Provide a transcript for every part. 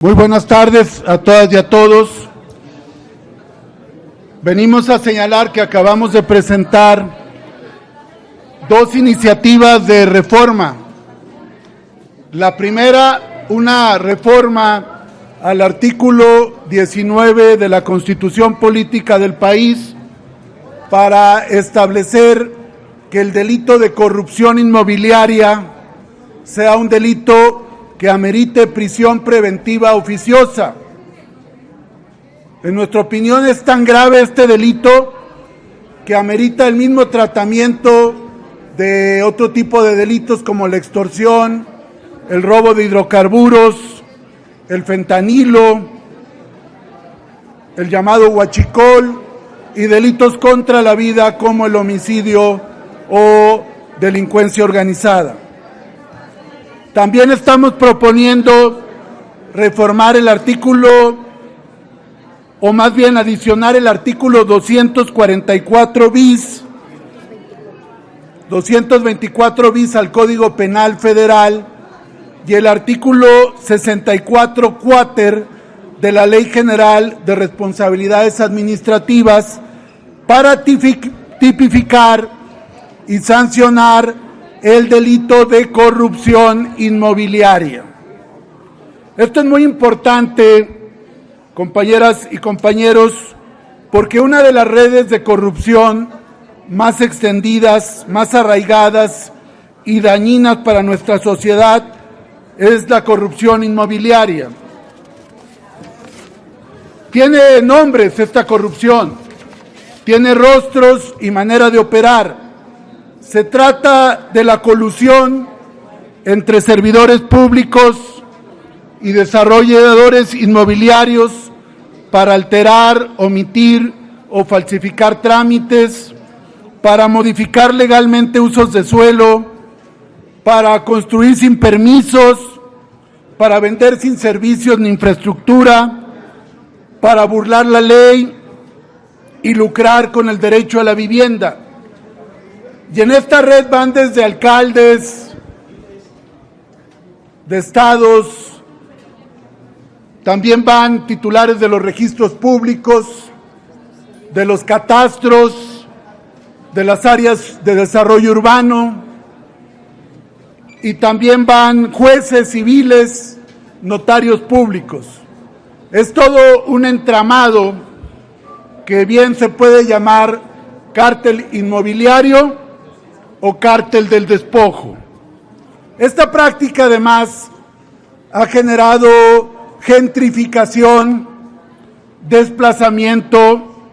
Muy buenas tardes a todas y a todos. Venimos a señalar que acabamos de presentar dos iniciativas de reforma. La primera, una reforma al artículo 19 de la Constitución Política del país para establecer que el delito de corrupción inmobiliaria sea un delito que amerite prisión preventiva oficiosa. En nuestra opinión es tan grave este delito que amerita el mismo tratamiento de otro tipo de delitos como la extorsión, el robo de hidrocarburos, el fentanilo, el llamado huachicol y delitos contra la vida como el homicidio o delincuencia organizada. También estamos proponiendo reformar el artículo, o más bien adicionar el artículo 224 bis al Código Penal Federal y el artículo 64 quater de la Ley General de Responsabilidades Administrativas para tipificar y sancionar el delito de corrupción inmobiliaria. Esto es muy importante, compañeras y compañeros, porque una de las redes de corrupción más extendidas, más arraigadas y dañinas para nuestra sociedad es la corrupción inmobiliaria. Tiene nombres esta corrupción, tiene rostros y manera de operar. Se trata de la colusión entre servidores públicos y desarrolladores inmobiliarios para alterar, omitir o falsificar trámites, para modificar legalmente usos de suelo, para construir sin permisos, para vender sin servicios ni infraestructura, para burlar la ley y lucrar con el derecho a la vivienda. Y en esta red van desde alcaldes de estados, también van titulares de los registros públicos, de los catastros, de las áreas de desarrollo urbano, y también van jueces civiles, notarios públicos. Es todo un entramado que bien se puede llamar cártel inmobiliario o cártel del despojo. Esta práctica además ha generado gentrificación, desplazamiento,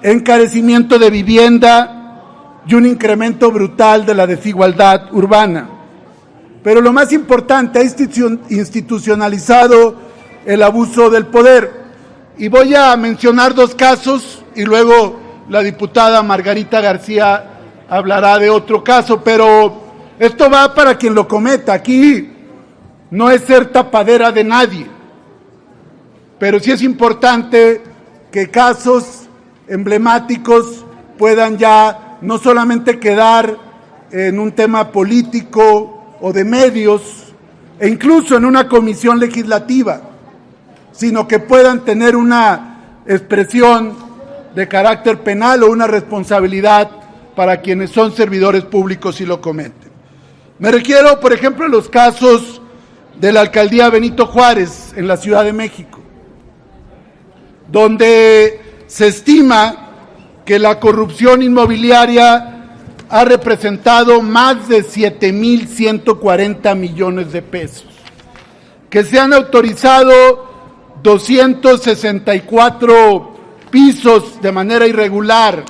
encarecimiento de vivienda y un incremento brutal de la desigualdad urbana. Pero lo más importante, ha institucionalizado el abuso del poder. Y voy a mencionar dos casos y luego la diputada Margarita García hablará de otro caso, pero esto va para quien lo cometa. Aquí no es ser tapadera de nadie, pero sí es importante que casos emblemáticos puedan ya no solamente quedar en un tema político o de medios, e incluso en una comisión legislativa, sino que puedan tener una expresión de carácter penal o una responsabilidad para quienes son servidores públicos y lo cometen. Me refiero, por ejemplo, a los casos de la alcaldía Benito Juárez en la Ciudad de México, donde se estima que la corrupción inmobiliaria ha representado más de 7,140 millones de pesos, que se han autorizado 264 pisos de manera irregular,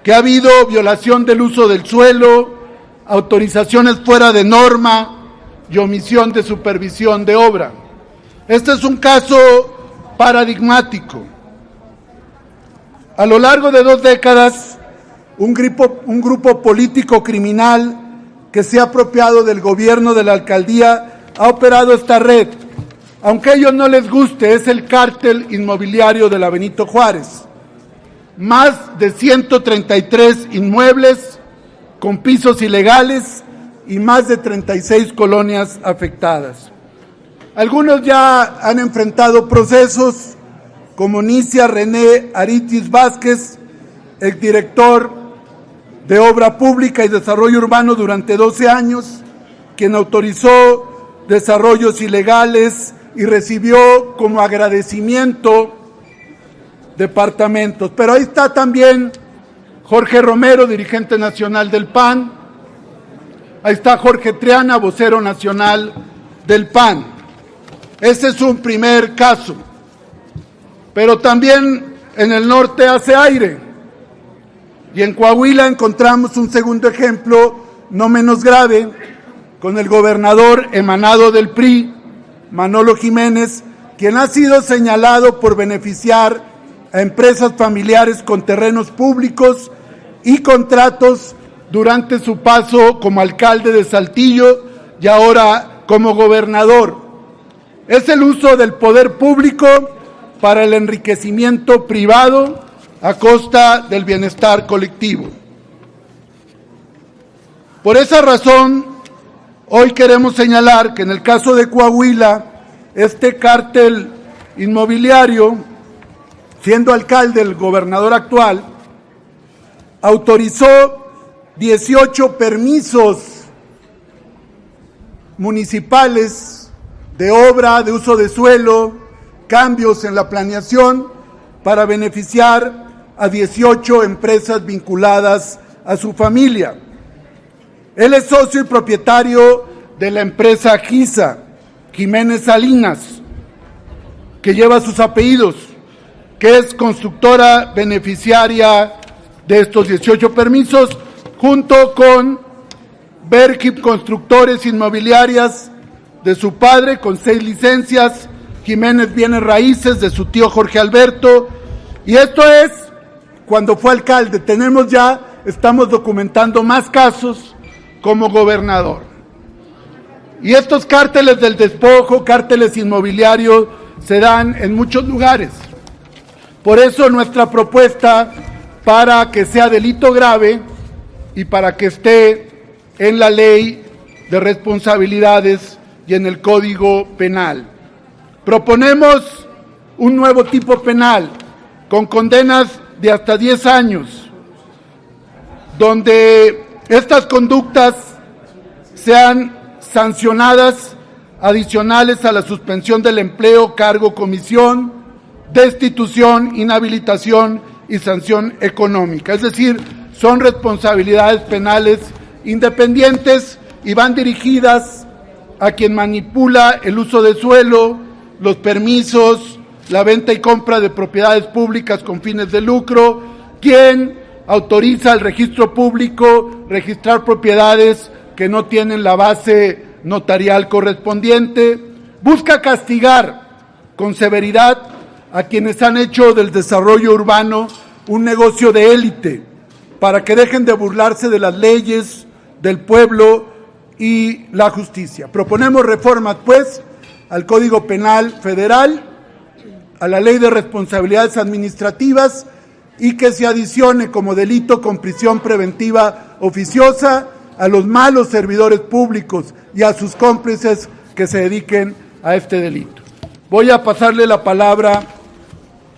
que ha habido violación del uso del suelo, autorizaciones fuera de norma y omisión de supervisión de obra. Este es un caso paradigmático. A lo largo de 2 décadas, un grupo político criminal que se ha apropiado del gobierno de la alcaldía ha operado esta red. Aunque a ellos no les guste, es el cártel inmobiliario de la Benito Juárez. Más de 133 inmuebles con pisos ilegales y más de 36 colonias afectadas. Algunos ya han enfrentado procesos, como Nicia René Aritis Vázquez, exdirector de Obra Pública y Desarrollo Urbano durante 12 años, quien autorizó desarrollos ilegales y recibió como agradecimiento departamentos. Pero ahí está también Jorge Romero, dirigente nacional del PAN. Ahí está Jorge Triana, vocero nacional del PAN. Ese es un primer caso. Pero también en el norte hace aire. Y en Coahuila encontramos un segundo ejemplo, no menos grave, con el gobernador emanado del PRI, Manolo Jiménez, quien ha sido señalado por beneficiar a empresas familiares con terrenos públicos y contratos durante su paso como alcalde de Saltillo y ahora como gobernador. Es el uso del poder público para el enriquecimiento privado a costa del bienestar colectivo. Por esa razón, hoy queremos señalar que en el caso de Coahuila, este cártel inmobiliario, siendo alcalde el gobernador actual, autorizó 18 permisos municipales de obra, de uso de suelo, cambios en la planeación para beneficiar a 18 empresas vinculadas a su familia. Él es socio y propietario de la empresa GISA, Jiménez Salinas, que lleva sus apellidos, que es constructora beneficiaria de estos 18 permisos, junto con Berkip Constructores Inmobiliarias de su padre, con 6 licencias, Jiménez Bienes Raíces de su tío Jorge Alberto, y esto es cuando fue alcalde. Estamos documentando más casos como gobernador. Y estos cárteles del despojo, cárteles inmobiliarios, se dan en muchos lugares. Por eso nuestra propuesta para que sea delito grave y para que esté en la ley de responsabilidades y en el Código Penal. Proponemos un nuevo tipo penal con condenas de hasta 10 años, donde estas conductas sean sancionadas adicionales a la suspensión del empleo, cargo, comisión, destitución, inhabilitación y sanción económica. Es decir, son responsabilidades penales independientes y van dirigidas a quien manipula el uso de suelo, los permisos, la venta y compra de propiedades públicas con fines de lucro, quien autoriza al registro público registrar propiedades que no tienen la base notarial correspondiente, busca castigar con severidad a quienes han hecho del desarrollo urbano un negocio de élite, para que dejen de burlarse de las leyes, del pueblo y la justicia. Proponemos reformas, pues, al Código Penal Federal, a la Ley de Responsabilidades Administrativas, y que se adicione como delito con prisión preventiva oficiosa a los malos servidores públicos y a sus cómplices que se dediquen a este delito. Voy a pasarle la palabra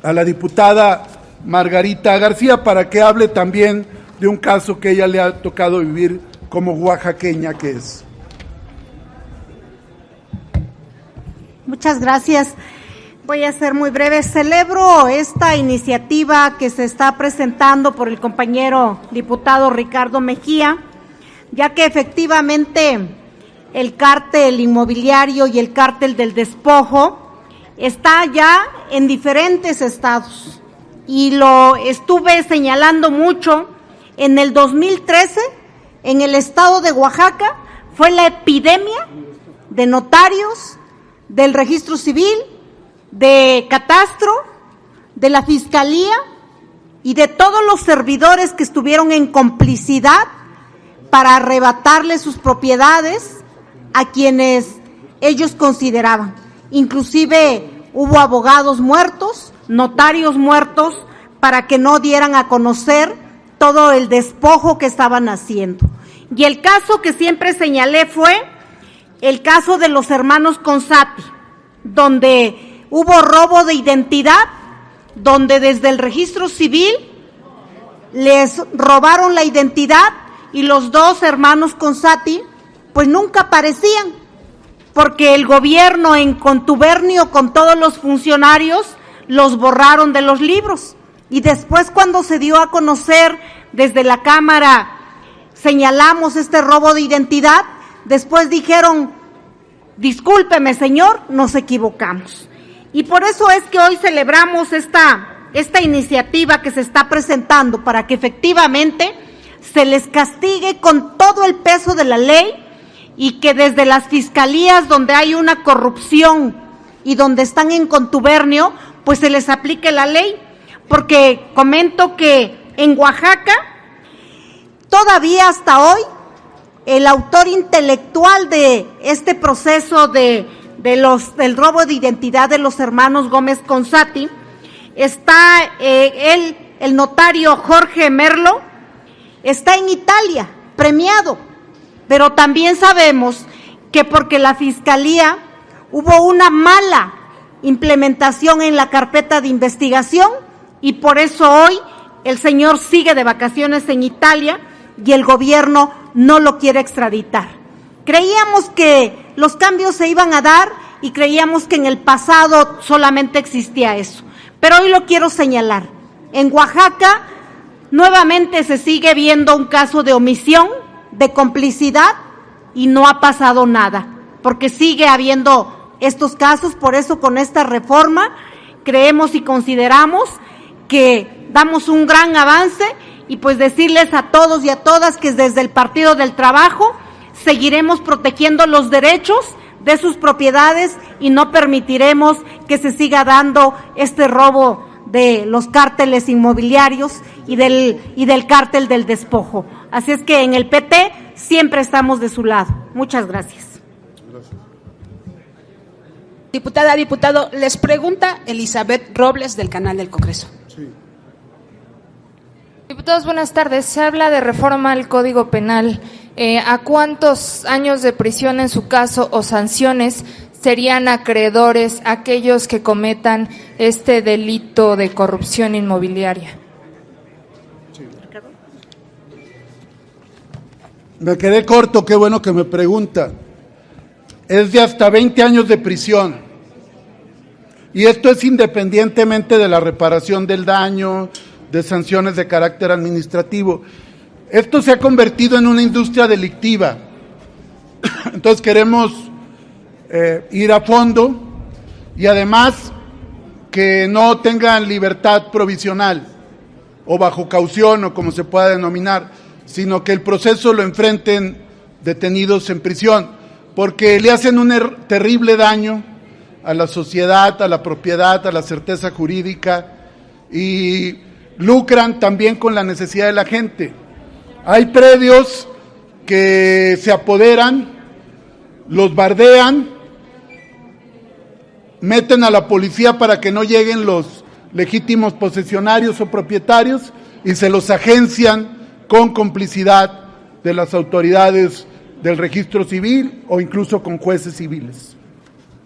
a la diputada Margarita García para que hable también de un caso que ella le ha tocado vivir como oaxaqueña que es. Muchas gracias. Voy a ser muy breve. Celebro esta iniciativa que se está presentando por el compañero diputado Ricardo Mejía, ya que efectivamente el cártel inmobiliario y el cártel del despojo está ya en diferentes estados, y lo estuve señalando mucho. En el 2013, en el estado de Oaxaca, fue la epidemia de notarios, del registro civil, de catastro, de la fiscalía y de todos los servidores que estuvieron en complicidad para arrebatarle sus propiedades a quienes ellos consideraban. Inclusive hubo abogados muertos, notarios muertos, para que no dieran a conocer todo el despojo que estaban haciendo. Y el caso que siempre señalé fue el caso de los hermanos Consati, donde hubo robo de identidad, donde desde el registro civil les robaron la identidad y los dos hermanos Consati pues nunca aparecían, porque el gobierno, en contubernio con todos los funcionarios, los borraron de los libros. Y después, cuando se dio a conocer desde la Cámara, señalamos este robo de identidad, después dijeron: discúlpeme, señor, nos equivocamos. Y por eso es que hoy celebramos esta iniciativa que se está presentando, para que efectivamente se les castigue con todo el peso de la ley, y que desde las fiscalías donde hay una corrupción y donde están en contubernio, pues se les aplique la ley. Porque comento que en Oaxaca, todavía hasta hoy, el autor intelectual de este proceso del robo de identidad de los hermanos Gómez Consati, está el notario Jorge Merlo, está en Italia, premiado. Pero también sabemos que porque la Fiscalía hubo una mala implementación en la carpeta de investigación, y por eso hoy el señor sigue de vacaciones en Italia y el gobierno no lo quiere extraditar. Creíamos que los cambios se iban a dar y creíamos que en el pasado solamente existía eso. Pero hoy lo quiero señalar. En Oaxaca nuevamente se sigue viendo un caso de omisión, de complicidad, y no ha pasado nada, porque sigue habiendo estos casos. Por eso, con esta reforma creemos y consideramos que damos un gran avance, y pues decirles a todos y a todas que desde el Partido del Trabajo seguiremos protegiendo los derechos de sus propiedades y no permitiremos que se siga dando este robo de los cárteles inmobiliarios y del cártel del despojo. Así es que en el PT siempre estamos de su lado. Muchas gracias. Diputada, diputado, les pregunta Elizabeth Robles, del canal del Congreso. Sí. Diputados, buenas tardes. Se habla de reforma al Código Penal. ¿A cuántos años de prisión en su caso o sanciones serían acreedores aquellos que cometan este delito de corrupción inmobiliaria? Me quedé corto, qué bueno que me pregunta. Es de hasta 20 años de prisión. Y esto es independientemente de la reparación del daño, de sanciones de carácter administrativo. Esto se ha convertido en una industria delictiva. Entonces queremos ir a fondo, y además que no tengan libertad provisional o bajo caución, o como se pueda denominar, sino que el proceso lo enfrenten detenidos en prisión, porque le hacen un terrible daño a la sociedad, a la propiedad, a la certeza jurídica, y lucran también con la necesidad de la gente. Hay predios que se apoderan, los bardean, meten a la policía para que no lleguen los legítimos posesionarios o propietarios, y se los agencian con complicidad de las autoridades del registro civil o incluso con jueces civiles.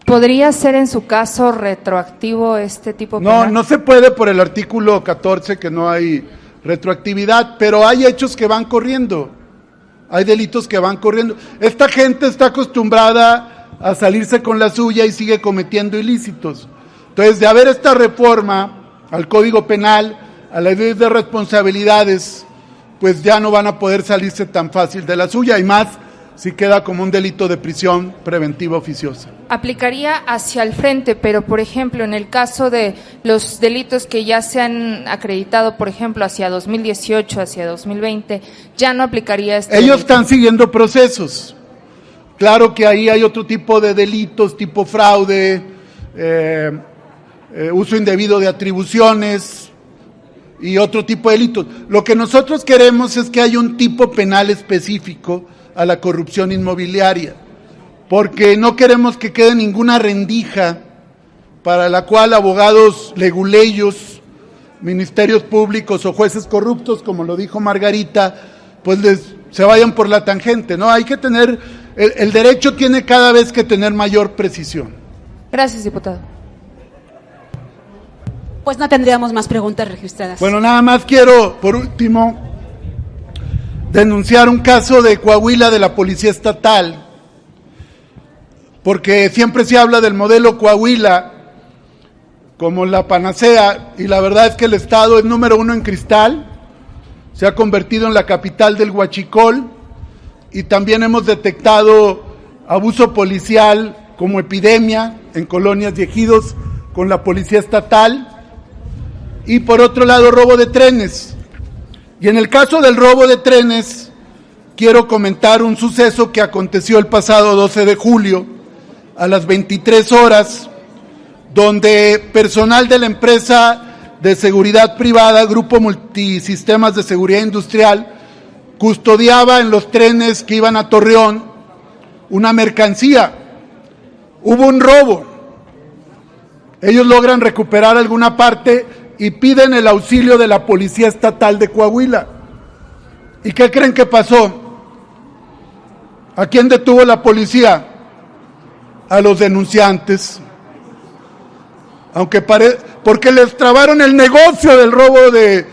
¿Podría ser en su caso retroactivo este tipo penal? No se puede por el artículo 14, que no hay retroactividad, pero hay hechos que van corriendo, hay delitos que van corriendo. Esta gente está acostumbrada a salirse con la suya y sigue cometiendo ilícitos. Entonces, de haber esta reforma al Código Penal, a la ley de responsabilidades, pues ya no van a poder salirse tan fácil de la suya, y más si queda como un delito de prisión preventiva oficiosa. Aplicaría hacia el frente, pero por ejemplo, en el caso de los delitos que ya se han acreditado, por ejemplo, hacia 2018, hacia 2020, ya no aplicaría este Ellos delito. Están siguiendo procesos. Claro que ahí hay otro tipo de delitos, tipo fraude, uso indebido de atribuciones y otro tipo de delitos. Lo que nosotros queremos es que haya un tipo penal específico a la corrupción inmobiliaria, porque no queremos que quede ninguna rendija para la cual abogados leguleyos, ministerios públicos o jueces corruptos, como lo dijo Margarita, pues se vayan por la tangente, ¿no? Hay que tener, el derecho tiene cada vez que tener mayor precisión. Gracias, diputado. Pues no tendríamos más preguntas registradas. Bueno, nada más quiero, por último, denunciar un caso de Coahuila de la Policía Estatal, porque siempre se habla del modelo Coahuila como la panacea, y la verdad es que el Estado es número 1 en cristal, se ha convertido en la capital del huachicol, y también hemos detectado abuso policial como epidemia en colonias y ejidos con la Policía Estatal, y por otro lado robo de trenes. Y en el caso del robo de trenes, quiero comentar un suceso que aconteció el pasado 12 de julio a las 23 horas, donde personal de la empresa de seguridad privada, Grupo Multisistemas de Seguridad Industrial, custodiaba en los trenes que iban a Torreón una mercancía. Hubo un robo. Ellos logran recuperar alguna parte y piden el auxilio de la Policía Estatal de Coahuila. ¿Y qué creen que pasó? ¿A quién detuvo la policía? A los denunciantes. Porque les trabaron el negocio del robo de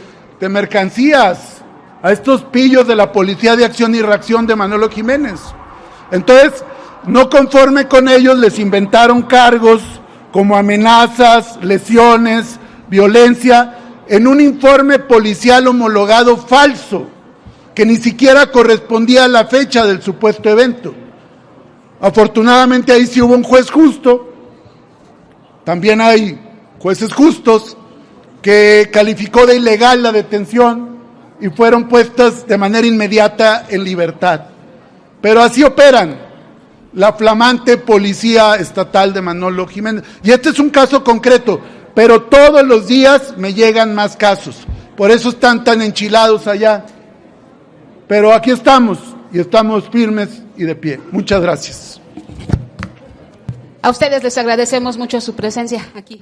mercancías a estos pillos de la Policía de Acción y Reacción de Manolo Jiménez. Entonces, no conforme con ellos, les inventaron cargos como amenazas, lesiones, violencia, en un informe policial homologado falso, que ni siquiera correspondía a la fecha del supuesto evento. Afortunadamente ahí sí hubo un juez justo. También hay jueces justos que calificó de ilegal la detención y fueron puestas de manera inmediata en libertad. Pero así operan la flamante Policía Estatal de Manolo Jiménez. Y este es un caso concreto, pero todos los días me llegan más casos. Por eso están tan enchilados allá. Pero aquí estamos, y estamos firmes y de pie. Muchas gracias. A ustedes les agradecemos mucho su presencia aquí.